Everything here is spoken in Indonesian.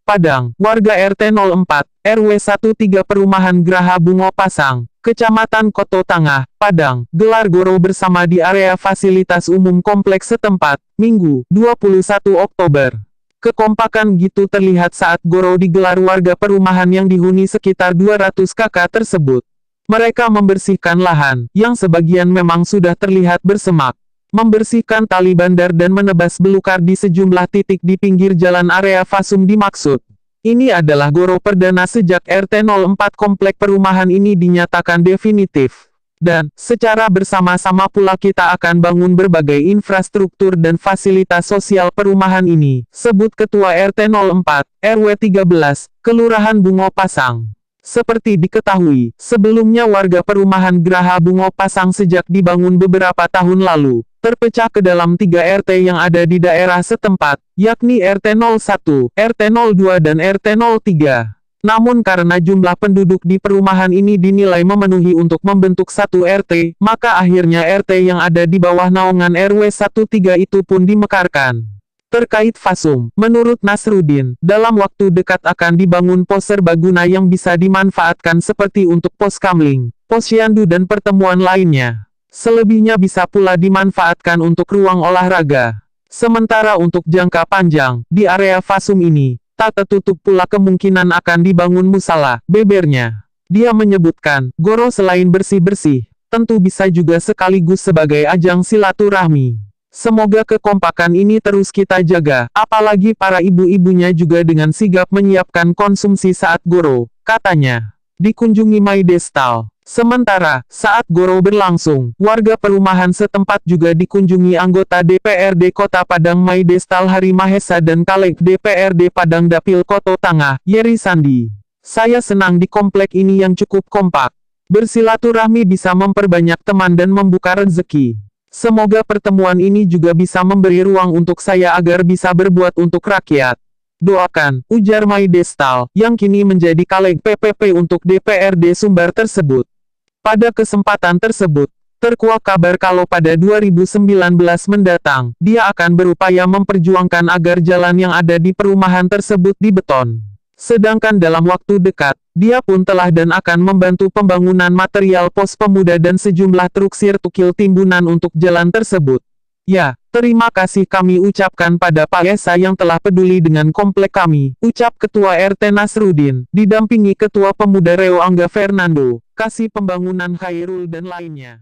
Padang, warga RT 04, RW 13 Perumahan Graha Bungo Pasang, Kecamatan Koto Tangah, Padang, gelar goro bersama di area fasilitas umum kompleks setempat, Minggu, 21 Oktober. Kekompakan gitu terlihat saat goro digelar warga perumahan yang dihuni sekitar 200 kakak tersebut. Mereka membersihkan lahan, yang sebagian memang sudah terlihat bersemak. Membersihkan tali bandar dan menebas belukar di sejumlah titik di pinggir jalan area Fasum dimaksud. Ini adalah goro perdana sejak RT 04 komplek perumahan ini dinyatakan definitif. Dan, secara bersama-sama pula kita akan bangun berbagai infrastruktur dan fasilitas sosial perumahan ini, sebut Ketua RT 04, RW 13, Kelurahan Bungo Pasang. Seperti diketahui, sebelumnya warga perumahan Graha Bungo Pasang sejak dibangun beberapa tahun lalu, terpecah ke dalam 3 RT yang ada di daerah setempat, yakni RT 01, RT 02 dan RT 03. Namun karena jumlah penduduk di perumahan ini dinilai memenuhi untuk membentuk satu RT, maka akhirnya RT yang ada di bawah naungan RW 13 itu pun dimekarkan. Terkait Fasum, menurut Nasruddin, dalam waktu dekat akan dibangun pos serbaguna yang bisa dimanfaatkan seperti untuk pos kamling, posyandu dan pertemuan lainnya. Selebihnya bisa pula dimanfaatkan untuk ruang olahraga. Sementara untuk jangka panjang, di area Fasum ini, tak tertutup pula kemungkinan akan dibangun musala, bebernya. Dia menyebutkan, goro selain bersih-bersih, tentu bisa juga sekaligus sebagai ajang silaturahmi. Semoga kekompakan ini terus kita jaga, apalagi para ibu-ibunya juga dengan sigap menyiapkan konsumsi saat goro, katanya. Dikunjungi Maidestal. Sementara, saat goro berlangsung, warga perumahan setempat juga dikunjungi anggota DPRD Kota Padang Maidestal Hari Mahesa dan Caleg DPRD Padang Dapil Koto Tangah, Yeri Sandi. Saya senang di komplek ini yang cukup kompak. Bersilaturahmi bisa memperbanyak teman dan membuka rezeki. Semoga pertemuan ini juga bisa memberi ruang untuk saya agar bisa berbuat untuk rakyat. Doakan, ujar Maidestal, yang kini menjadi Caleg PPP untuk DPRD Sumbar tersebut. Pada kesempatan tersebut, terkuak kabar kalau pada 2019 mendatang, dia akan berupaya memperjuangkan agar jalan yang ada di perumahan tersebut dibeton. Sedangkan dalam waktu dekat, dia pun telah dan akan membantu pembangunan material pos pemuda dan sejumlah truk sirtukil timbunan untuk jalan tersebut. Ya, terima kasih kami ucapkan pada Pak Esa yang telah peduli dengan komplek kami, ucap Ketua RT Nasruddin, didampingi Ketua Pemuda Reo Angga Fernando, Kasih Pembangunan Khairul dan lainnya.